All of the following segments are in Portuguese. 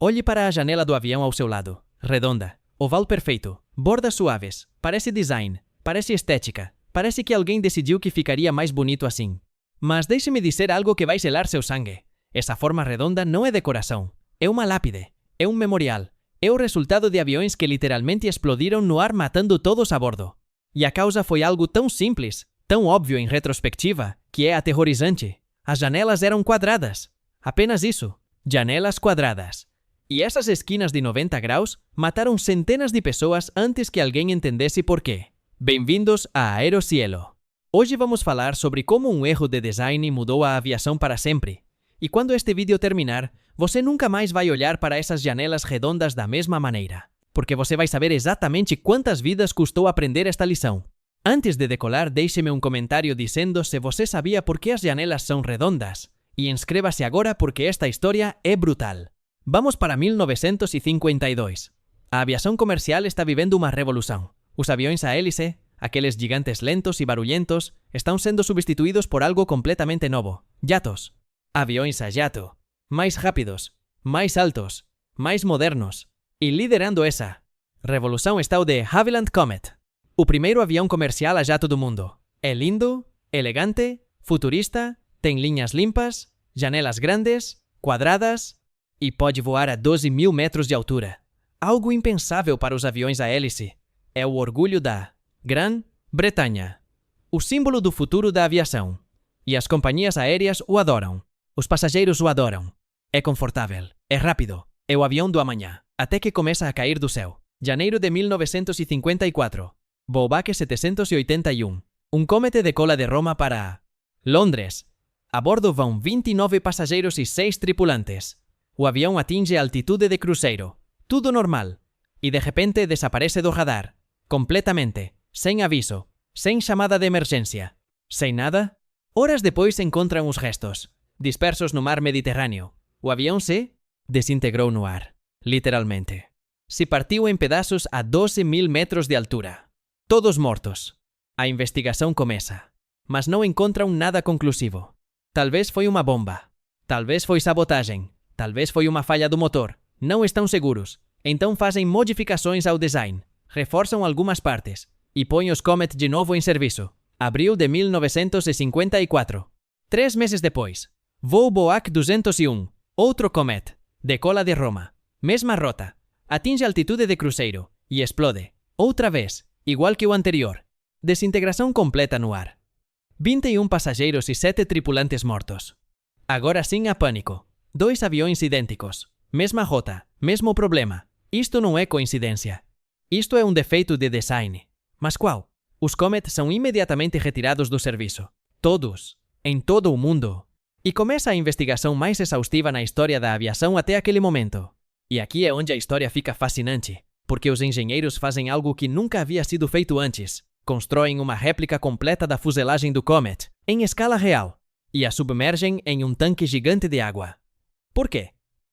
Olhe para a janela do avião ao seu lado. Redonda, oval perfeito, bordas suaves, parece design, parece estética, parece que alguém decidiu que ficaria mais bonito assim. Mas deixe-me dizer algo que vai selar seu sangue. Essa forma redonda não é decoração, é uma lápide, é um memorial, é o resultado de aviões que literalmente explodiram no ar matando todos a bordo. E a causa foi algo tão simples, tão óbvio em retrospectiva, que é aterrorizante. As janelas eram quadradas. Apenas isso, janelas quadradas. E essas esquinas de 90 graus mataram centenas de pessoas antes que alguém entendesse por quê. Bem-vindos a Aerocielo. Hoje vamos falar sobre como um erro de design mudou a aviação para sempre. E quando este vídeo terminar, você nunca mais vai olhar para essas janelas redondas da mesma maneira, porque você vai saber exatamente quantas vidas custou aprender esta lição. Antes de decolar, deixe-me um comentário dizendo se você sabia por que as janelas são redondas. E inscreva-se agora porque esta história é brutal. Vamos para 1952. A aviação comercial está vivendo uma revolução. Os aviões a hélice, aqueles gigantes lentos e barulhentos, estão sendo substituídos por algo completamente novo. Jatos. Aviões a jato. Mais rápidos, mais altos, mais modernos. E liderando essa revolução está o de Havilland Comet. O primeiro avião comercial a jato do mundo. É lindo, elegante, futurista, tem linhas limpas, janelas grandes, quadradas e pode voar a 12.000 metros de altura. Algo impensável para os aviões a hélice. É o orgulho da Grã-Bretanha. O símbolo do futuro da aviação. E as companhias aéreas o adoram. Os passageiros o adoram. É confortável, é rápido, é o avião do amanhã, até que começa a cair do céu. Janeiro de 1954. Boubaque 781. Um comete decola de Roma para Londres. A bordo vão 29 passageiros e 6 tripulantes. O avião atinge a altitude de cruzeiro. Tudo normal. E de repente desaparece do radar. Completamente. Sem aviso. Sem chamada de emergência. Sem nada. Horas depois encontram os restos, dispersos no mar Mediterrâneo. O avião se desintegrou no ar. Literalmente. Se partiu em pedaços a 12.000 metros de altura. Todos mortos. A investigação começa. Mas não encontram nada conclusivo. Talvez foi uma bomba. Talvez foi sabotagem. Talvez foi uma falha do motor. Não estão seguros. Então fazem modificações ao design. Reforçam algumas partes. E põem os Comet de novo em serviço. Abril de 1954. 3 meses depois. Voo Boeing 201. Outro Comet. Decola de Roma. Mesma rota. Atinge altitude de cruzeiro. E explode. Outra vez. Igual que o anterior. Desintegração completa no ar. 21 passageiros e 7 tripulantes mortos. Agora sim há pânico. 2 aviões idênticos. Mesma rota. Mesmo problema. Isto não é coincidência. Isto é um defeito de design. Mas qual? Os Comet são imediatamente retirados do serviço. Todos. Em todo o mundo. E começa a investigação mais exaustiva na história da aviação até aquele momento. E aqui é onde a história fica fascinante, porque os engenheiros fazem algo que nunca havia sido feito antes. Constroem uma réplica completa da fuselagem do Comet, em escala real, e a submergem em um tanque gigante de água. Por quê?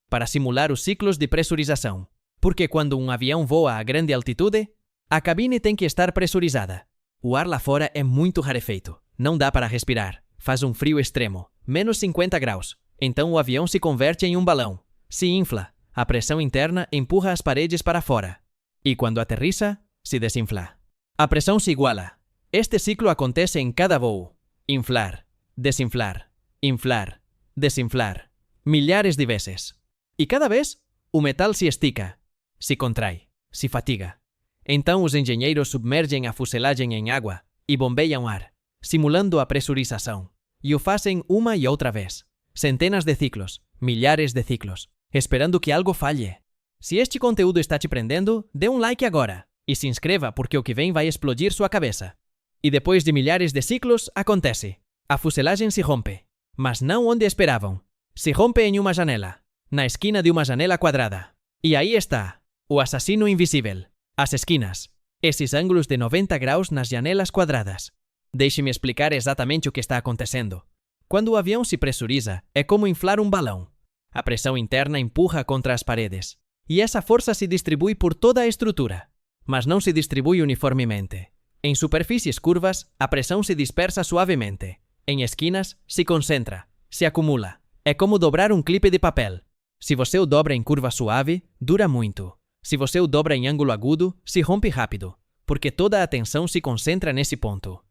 Para simular os ciclos de pressurização. Porque quando um avião voa a grande altitude, a cabine tem que estar pressurizada. O ar lá fora é muito rarefeito. Não dá para respirar. Faz um frio extremo. Menos 50 graus. Então o avião se converte em um balão. Se infla. A pressão interna empurra as paredes para fora. E quando aterriza, se desinfla. A pressão se iguala. Este ciclo acontece em cada voo. Inflar. Desinflar. Inflar. Desinflar. Milhares de vezes. E cada vez, o metal se estica. Se contrai. Se fatiga. Então os engenheiros submergem a fuselagem em água e bombeiam ar, simulando a pressurização. E o fazem uma e outra vez. Centenas de ciclos, milhares de ciclos, esperando que algo falhe. Se este conteúdo está te prendendo, dê um like agora e se inscreva porque o que vem vai explodir sua cabeça. E depois de milhares de ciclos, acontece. A fuselagem se rompe, mas não onde esperavam. Se rompe em uma janela, na esquina de uma janela quadrada. E aí está, o assassino invisível. As esquinas. Esses ângulos de 90 graus nas janelas quadradas. Deixe-me explicar exatamente o que está acontecendo. Quando o avião se pressuriza, é como inflar um balão. A pressão interna empurra contra as paredes. E essa força se distribui por toda a estrutura. Mas não se distribui uniformemente. Em superfícies curvas, a pressão se dispersa suavemente. Em esquinas, se concentra, se acumula. É como dobrar um clipe de papel. Se você o dobra em curva suave, dura muito. Se você o dobra em ângulo agudo, se rompe rápido, porque toda a atenção se concentra nesse ponto.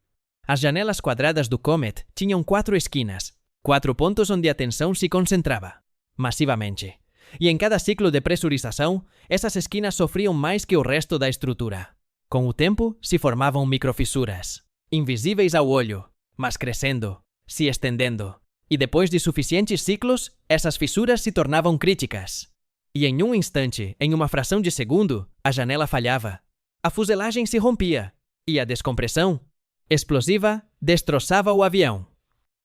As janelas quadradas do Comet tinham 4 esquinas, 4 pontos onde a tensão se concentrava, massivamente. E em cada ciclo de pressurização, essas esquinas sofriam mais que o resto da estrutura. Com o tempo, se formavam microfissuras, invisíveis ao olho, mas crescendo, se estendendo. E depois de suficientes ciclos, essas fissuras se tornavam críticas. E em um instante, em uma fração de segundo, a janela falhava. A fuselagem se rompia. E a descompressão, explosiva, destroçava o avião.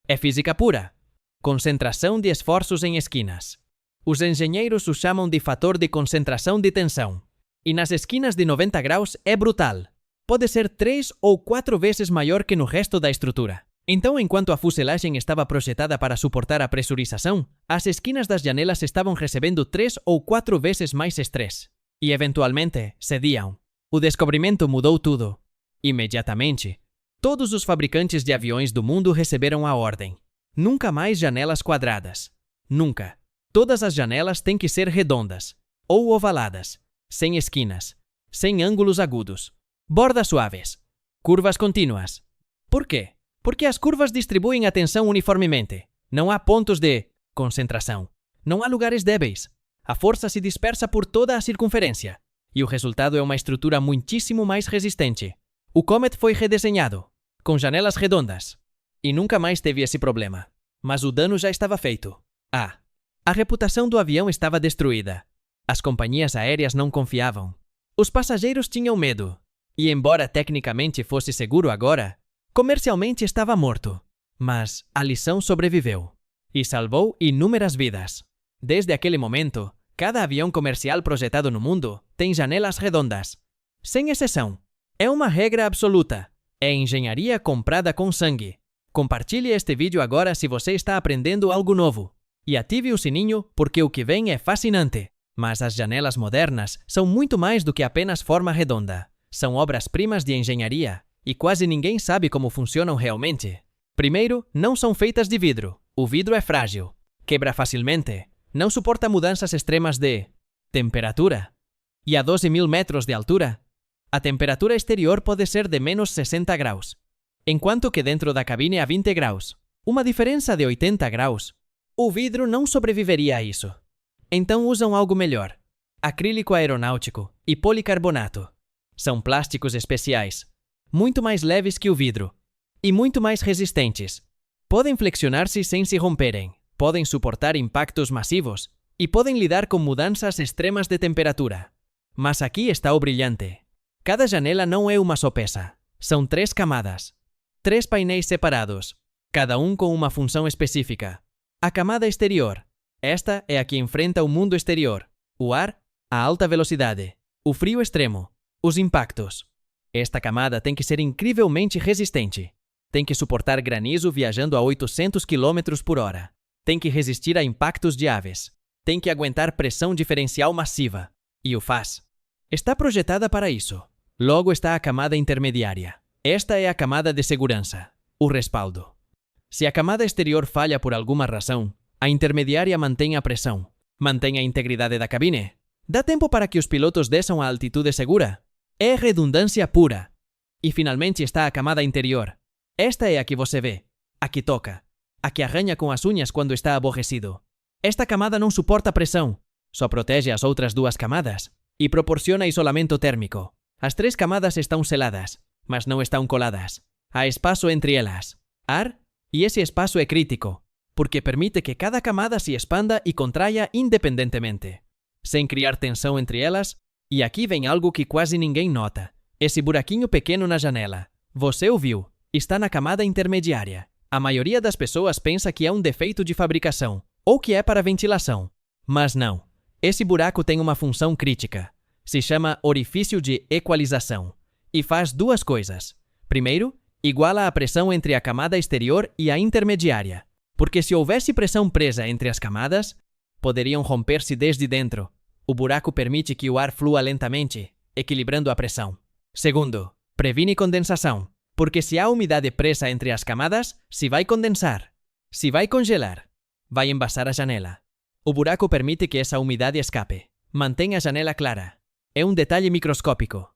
É física pura. Concentração de esforços em esquinas. Os engenheiros o chamam de fator de concentração de tensão. E nas esquinas de 90 graus é brutal. Pode ser 3 ou 4 vezes maior que no resto da estrutura. Então, enquanto a fuselagem estava projetada para suportar a pressurização, as esquinas das janelas estavam recebendo 3 ou 4 vezes mais estresse. E, eventualmente, cediam. O descobrimento mudou tudo. Imediatamente, todos os fabricantes de aviões do mundo receberam a ordem. Nunca mais janelas quadradas. Nunca. Todas as janelas têm que ser redondas, ou ovaladas, sem esquinas, sem ângulos agudos, bordas suaves, curvas contínuas. Por quê? Porque as curvas distribuem a tensão uniformemente. Não há pontos de concentração. Não há lugares débeis. A força se dispersa por toda a circunferência. E o resultado é uma estrutura muitíssimo mais resistente. O Comet foi redesenhado, com janelas redondas. E nunca mais teve esse problema. Mas o dano já estava feito. A reputação do avião estava destruída. As companhias aéreas não confiavam. Os passageiros tinham medo. E embora tecnicamente fosse seguro agora, comercialmente estava morto. Mas a lição sobreviveu. E salvou inúmeras vidas. Desde aquele momento, cada avião comercial projetado no mundo tem janelas redondas. Sem exceção. É uma regra absoluta. É engenharia comprada com sangue. Compartilhe este vídeo agora se você está aprendendo algo novo. E ative o sininho porque o que vem é fascinante. Mas as janelas modernas são muito mais do que apenas forma redonda. São obras-primas de engenharia. E quase ninguém sabe como funcionam realmente. Primeiro, não são feitas de vidro. O vidro é frágil. Quebra facilmente. Não suporta mudanças extremas de temperatura. E a 12.000 metros de altura, a temperatura exterior pode ser de menos 60 graus, enquanto que dentro da cabine a 20 graus. Uma diferença de 80 graus. O vidro não sobreviveria a isso. Então usam algo melhor. Acrílico aeronáutico e policarbonato. São plásticos especiais. Muito mais leves que o vidro. E muito mais resistentes. Podem flexionar-se sem se romperem. Podem suportar impactos massivos. E podem lidar com mudanças extremas de temperatura. Mas aqui está o brilhante. Cada janela não é uma só peça. São 3 camadas. 3 painéis separados. Cada um com uma função específica. A camada exterior. Esta é a que enfrenta o mundo exterior. O ar, a alta velocidade. O frio extremo. Os impactos. Esta camada tem que ser incrivelmente resistente. Tem que suportar granizo viajando a 800 km por hora. Tem que resistir a impactos de aves. Tem que aguentar pressão diferencial massiva. E o faz. Está projetada para isso. Logo está a camada intermediária. Esta é a camada de segurança. O respaldo. Se a camada exterior falha por alguma razão, a intermediária mantém a pressão. Mantém a integridade da cabine. Dá tempo para que os pilotos desçam a altitude segura. É redundância pura. E finalmente está a camada interior. Esta é a que você vê. A que toca. A que arranha com as unhas quando está aborrecido. Esta camada não suporta pressão. Só protege as outras 2 camadas. E proporciona isolamento térmico. As 3 camadas estão seladas, mas não estão coladas. Há espaço entre elas. Ar, e esse espaço é crítico, porque permite que cada camada se expanda e contraia independentemente, sem criar tensão entre elas. E aqui vem algo que quase ninguém nota. Esse buraquinho pequeno na janela. Você o viu. Está na camada intermediária. A maioria das pessoas pensa que é um defeito de fabricação, ou que é para ventilação. Mas não. Esse buraco tem uma função crítica. Se chama orifício de equalização. E faz 2 coisas. Primeiro, iguala a pressão entre a camada exterior e a intermediária. Porque se houvesse pressão presa entre as camadas, poderiam romper-se desde dentro. O buraco permite que o ar flua lentamente, equilibrando a pressão. Segundo, previne condensação, porque se há umidade presa entre as camadas, se vai condensar, se vai congelar, vai embaçar a janela. O buraco permite que essa umidade escape. Mantenha a janela clara. É um detalhe microscópico.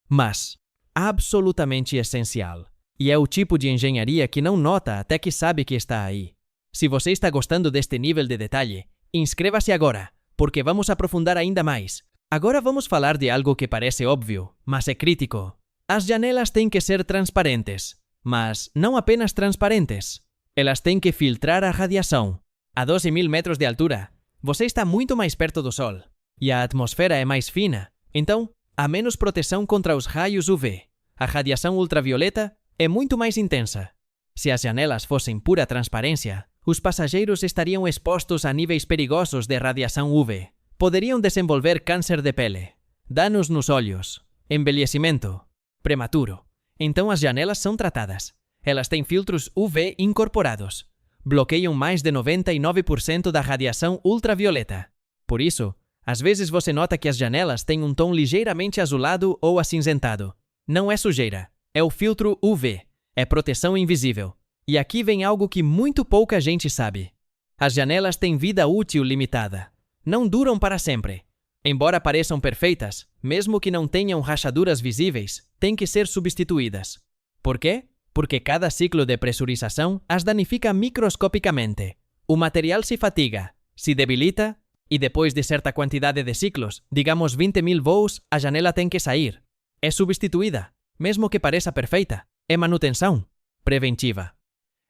Mas absolutamente essencial. E é o tipo de engenharia que não nota até que sabe que está aí. Se você está gostando deste nível de detalhe, inscreva-se agora, porque vamos aprofundar ainda mais. Agora vamos falar de algo que parece óbvio, mas é crítico. As janelas têm que ser transparentes, mas não apenas transparentes. Elas têm que filtrar a radiação. A 12.000 metros de altura, você está muito mais perto do Sol, e a atmosfera é mais fina, então há menos proteção contra os raios UV. A radiação ultravioleta é muito mais intensa. Se as janelas fossem pura transparência, os passageiros estariam expostos a níveis perigosos de radiação UV. Poderiam desenvolver câncer de pele, danos nos olhos, envelhecimento prematuro. Então as janelas são tratadas. Elas têm filtros UV incorporados. Bloqueiam mais de 99% da radiação ultravioleta. Por isso, às vezes você nota que as janelas têm um tom ligeiramente azulado ou acinzentado. Não é sujeira, é o filtro UV, é proteção invisível. E aqui vem algo que muito pouca gente sabe. As janelas têm vida útil limitada. Não duram para sempre. Embora pareçam perfeitas, mesmo que não tenham rachaduras visíveis, têm que ser substituídas. Por quê? Porque cada ciclo de pressurização as danifica microscopicamente. O material se fatiga, se debilita, e depois de certa quantidade de ciclos, digamos 20.000 voos, a janela tem que sair. É substituída, mesmo que pareça perfeita. É manutenção preventiva.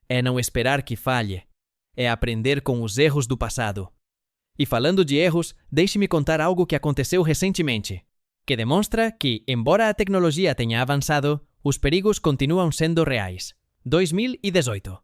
É não esperar que falhe. É aprender com os erros do passado. E falando de erros, deixe-me contar algo que aconteceu recentemente, que demonstra que, embora a tecnologia tenha avançado, os perigos continuam sendo reais. 2018.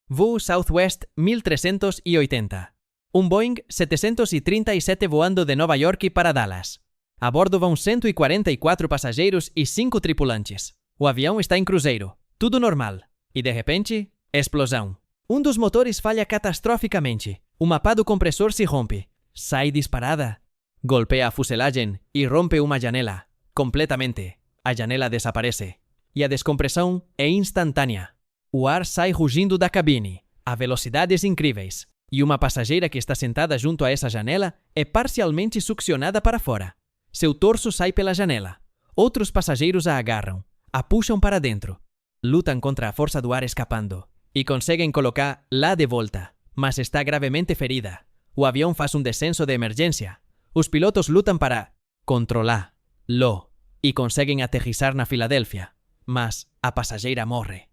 Voo Southwest 1380. Um Boeing 737 voando de Nova York para Dallas. A bordo vão 144 passageiros e 5 tripulantes. O avião está em cruzeiro. Tudo normal. E de repente, explosão. Um dos motores falha catastroficamente. O mapa do compressor se rompe. Sai disparada. Golpea a fuselagem e rompe uma janela. Completamente. A janela desaparece. E a descompressão é instantânea. O ar sai rugindo da cabine, a velocidades incríveis. E uma passageira que está sentada junto a essa janela é parcialmente succionada para fora. Seu torso sai pela janela. Outros passageiros a agarram, a puxam para dentro. Lutam contra a força do ar escapando. E conseguem colocar lá de volta. Mas está gravemente ferida. O avião faz um descenso de emergência. Os pilotos lutam para controlar-lo e conseguem aterrissar na Filadélfia. Mas a passageira morre.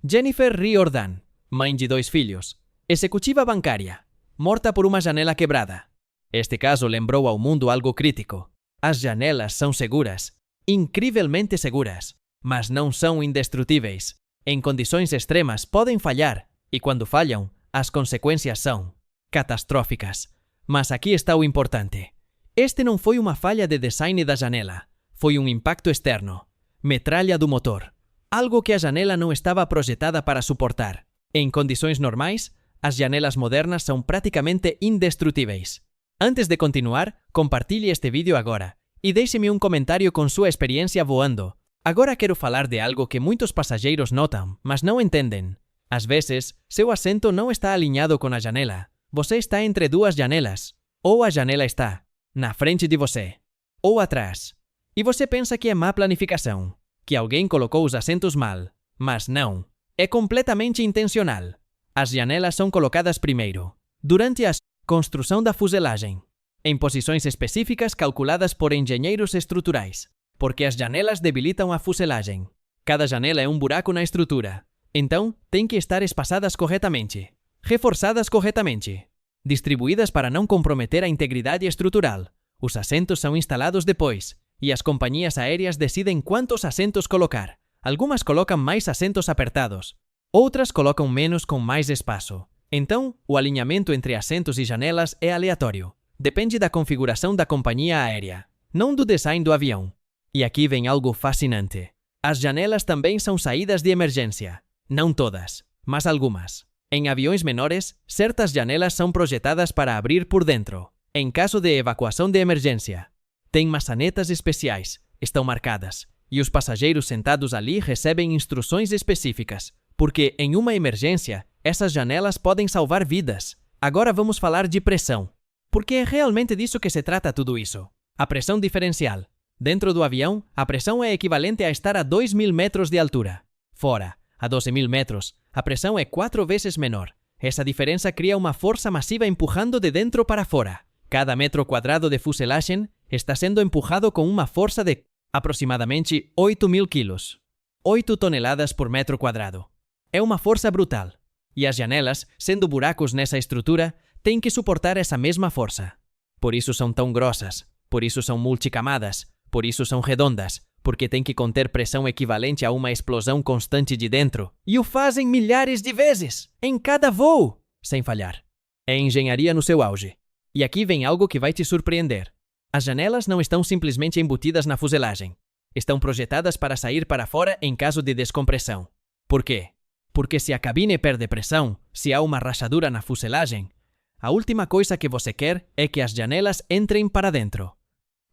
Jennifer Riordan, mãe de 2 filhos, executiva bancária, morta por uma janela quebrada. Este caso lembrou ao mundo algo crítico. As janelas são seguras, incrivelmente seguras, mas não são indestrutíveis. Em condições extremas podem falhar, e quando falham, as consequências são catastróficas. Mas aqui está o importante. Este não foi uma falha de design da janela. Foi um impacto externo. Metralha do motor. Algo que a janela não estava projetada para suportar. Em condições normais, as janelas modernas são praticamente indestrutíveis. Antes de continuar, compartilhe este vídeo agora e deixe-me um comentário com sua experiência voando. Agora quero falar de algo que muitos passageiros notam, mas não entendem. Às vezes, seu assento não está alinhado com a janela. Você está entre 2 janelas. Ou a janela está na frente de você, ou atrás. E você pensa que é má planificação, que alguém colocou os assentos mal. Mas não. É completamente intencional. As janelas são colocadas primeiro, durante a construção da fuselagem, em posições específicas calculadas por engenheiros estruturais, porque as janelas debilitam a fuselagem. Cada janela é um buraco na estrutura. Então, têm que estar espaçadas corretamente, reforçadas corretamente, distribuídas para não comprometer a integridade estrutural. Os assentos são instalados depois, e as companhias aéreas decidem quantos assentos colocar. Algumas colocam mais assentos apertados, outras colocam menos com mais espaço. Então, o alinhamento entre assentos e janelas é aleatório. Depende da configuração da companhia aérea, não do design do avião. E aqui vem algo fascinante. As janelas também são saídas de emergência. Não todas, mas algumas. Em aviões menores, certas janelas são projetadas para abrir por dentro, em caso de evacuação de emergência. Tem maçanetas especiais, estão marcadas, e os passageiros sentados ali recebem instruções específicas, porque em uma emergência, essas janelas podem salvar vidas. Agora vamos falar de pressão, porque é realmente disso que se trata tudo isso. A pressão diferencial. Dentro do avião, a pressão é equivalente a estar a 2.000 metros de altura. Fora, a 12.000 metros, a pressão é 4 vezes menor. Essa diferença cria uma força massiva empurrando de dentro para fora. Cada metro quadrado de fuselagem está sendo empurrado com uma força de aproximadamente 8.000 quilos. 8 toneladas por metro quadrado. É uma força brutal. E as janelas, sendo buracos nessa estrutura, têm que suportar essa mesma força. Por isso são tão grossas, por isso são multicamadas, por isso são redondas, porque têm que conter pressão equivalente a uma explosão constante de dentro. E o fazem milhares de vezes, em cada voo, sem falhar. É engenharia no seu auge. E aqui vem algo que vai te surpreender. As janelas não estão simplesmente embutidas na fuselagem. Estão projetadas para sair para fora em caso de descompressão. Por quê? Porque se a cabine perde pressão, se há uma rachadura na fuselagem, a última coisa que você quer é que as janelas entrem para dentro.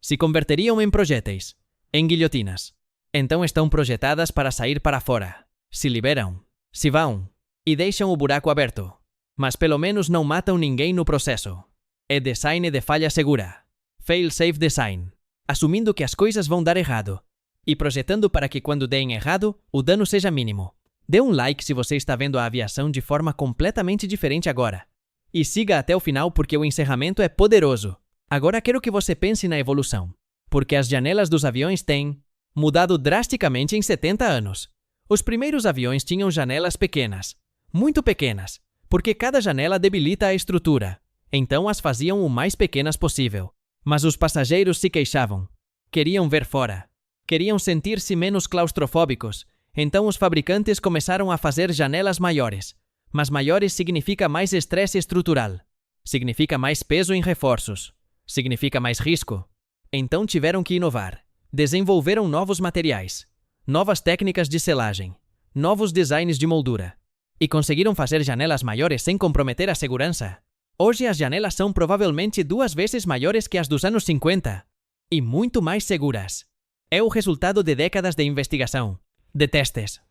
Se converteriam em projéteis, em guilhotinas. Então estão projetadas para sair para fora. Se liberam, se vão e deixam o buraco aberto. Mas pelo menos não matam ninguém no processo. É design de falha segura. Fail-safe design. Assumindo que as coisas vão dar errado. E projetando para que quando deem errado, o dano seja mínimo. Dê um like se você está vendo a aviação de forma completamente diferente agora. E siga até o final porque o encerramento é poderoso. Agora quero que você pense na evolução. Porque as janelas dos aviões têm mudado drasticamente em 70 anos. Os primeiros aviões tinham janelas pequenas. Muito pequenas. Porque cada janela debilita a estrutura. Então as faziam o mais pequenas possível. Mas os passageiros se queixavam. Queriam ver fora. Queriam sentir-se menos claustrofóbicos. Então os fabricantes começaram a fazer janelas maiores. Mas maiores significa mais estresse estrutural. Significa mais peso em reforços. Significa mais risco. Então tiveram que inovar. Desenvolveram novos materiais. Novas técnicas de selagem. Novos designs de moldura. E conseguiram fazer janelas maiores sem comprometer a segurança. Hoje as janelas são provavelmente 2 vezes maiores que as dos anos 50. E muito mais seguras. É o resultado de décadas de investigação. De testes,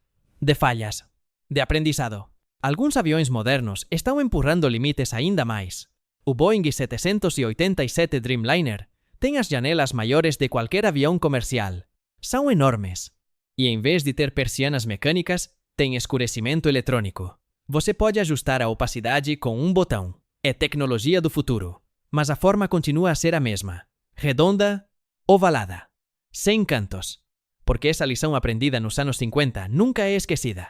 de falhas, de aprendizado. Alguns aviões modernos estão empurrando limites ainda mais. O Boeing 787 Dreamliner tem as janelas maiores de qualquer avião comercial. São enormes. E em vez de ter persianas mecânicas, tem escurecimento eletrônico. Você pode ajustar a opacidade com um botão. É tecnologia do futuro. Mas a forma continua a ser a mesma. Redonda, ovalada. Sem cantos. Porque essa lição aprendida nos anos 50 nunca é esquecida.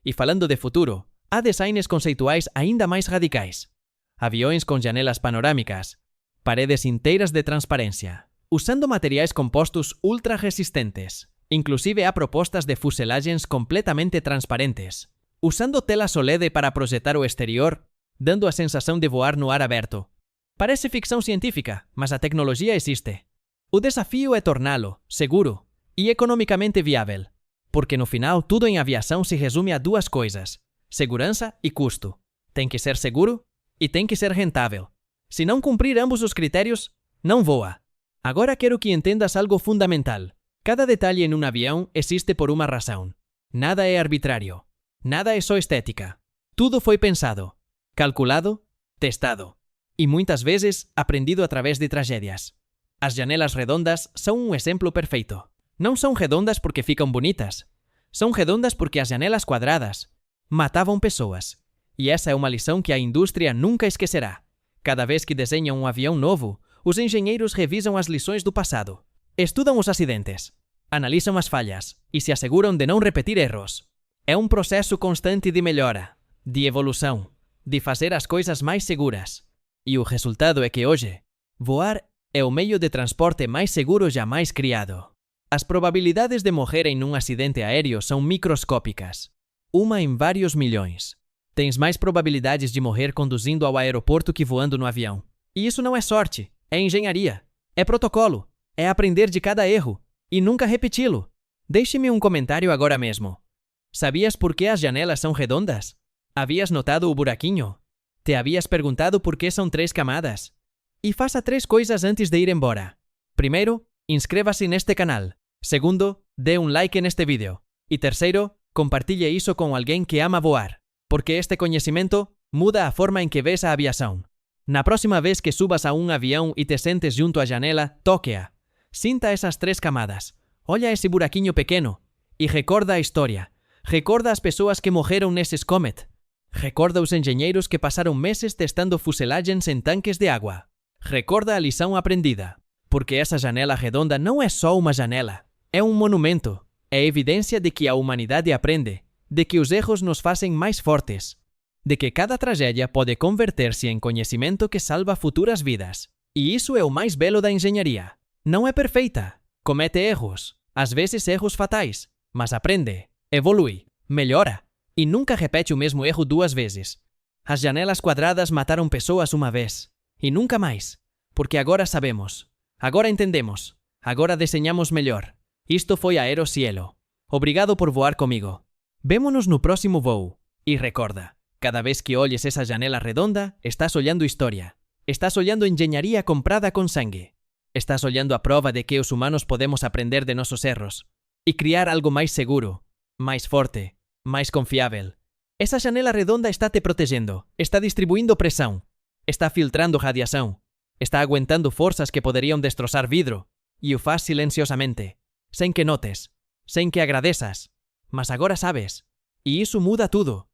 E falando de futuro, há designs conceituais ainda mais radicais. Aviões com janelas panorâmicas, paredes inteiras de transparência, usando materiais compostos ultra resistentes. Inclusive há propostas de fuselagens completamente transparentes, usando telas OLED para projetar o exterior, dando a sensação de voar no ar aberto. Parece ficção científica, mas a tecnologia existe. O desafio é torná-lo seguro e economicamente viável, porque no final tudo em aviação se resume a 2 coisas: segurança e custo. Tem que ser seguro e tem que ser rentável. Se não cumprir ambos os critérios, não voa. Agora quero que entendas algo fundamental. Cada detalhe em um avião existe por uma razão. Nada é arbitrário. Nada é só estética. Tudo foi pensado, calculado, testado e muitas vezes aprendido através de tragédias. As janelas redondas são um exemplo perfeito. Não são redondas porque ficam bonitas. São redondas porque as janelas quadradas matavam pessoas. E essa é uma lição que a indústria nunca esquecerá. Cada vez que desenham um avião novo, os engenheiros revisam as lições do passado. Estudam os acidentes, analisam as falhas e se asseguram de não repetir erros. É um processo constante de melhora, de evolução, de fazer as coisas mais seguras. E o resultado é que hoje, voar é o meio de transporte mais seguro jamais criado. As probabilidades de morrer em um acidente aéreo são microscópicas. 1 em vários milhões. Tens mais probabilidades de morrer conduzindo ao aeroporto que voando no avião. E isso não é sorte, é engenharia, é protocolo, é aprender de cada erro e nunca repeti-lo. Deixe-me um comentário agora mesmo. Sabias por que as janelas são redondas? Havias notado o buraquinho? Te havias perguntado por que são 3 camadas? E faça 3 coisas antes de ir embora. Primeiro, inscreva-se neste canal. Segundo, dê um like neste vídeo. E terceiro, compartilhe isso com alguém que ama voar. Porque este conhecimento Muda a forma em que vês a aviação. Na próxima vez que subas a um avião e te sentes junto à janela, toque-a. Sinta essas 3 camadas. Olha esse buraquinho pequeno. E recorda a história. Recorda as pessoas que morreram nesses Comet. Recorda os engenheiros que passaram meses testando fuselagens em tanques de água. Recorda a lição aprendida. Porque essa janela redonda não é só uma janela. É um monumento. É evidência de que a humanidade aprende. De que os erros nos fazem mais fortes. De que cada tragédia pode converter-se em conhecimento que salva futuras vidas. E isso é o mais belo da engenharia. Não é perfeita. Comete erros. Às vezes erros fatais. Mas aprende. Evolui. Melhora. E nunca repete o mesmo erro 2 vezes. As janelas quadradas mataram pessoas uma vez. E nunca mais. Porque agora sabemos. Agora entendemos. Agora desenhamos melhor. Isto foi Aerocielo. Obrigado por voar comigo. Vémonos no próximo voo. E recorda, cada vez que olhes essa janela redonda, estás olhando historia. Estás olhando engenharia comprada com sangue. Estás olhando a prova de que os humanos podemos aprender de nossos erros. E criar algo mais seguro, mais forte, mais confiável. Essa janela redonda está te protegendo, está distribuindo pressão, está filtrando radiação, está aguentando forças que poderiam destroçar vidro, e o faz silenciosamente, sem que notes, sem que agradeças. Mas agora sabes, e isso muda tudo.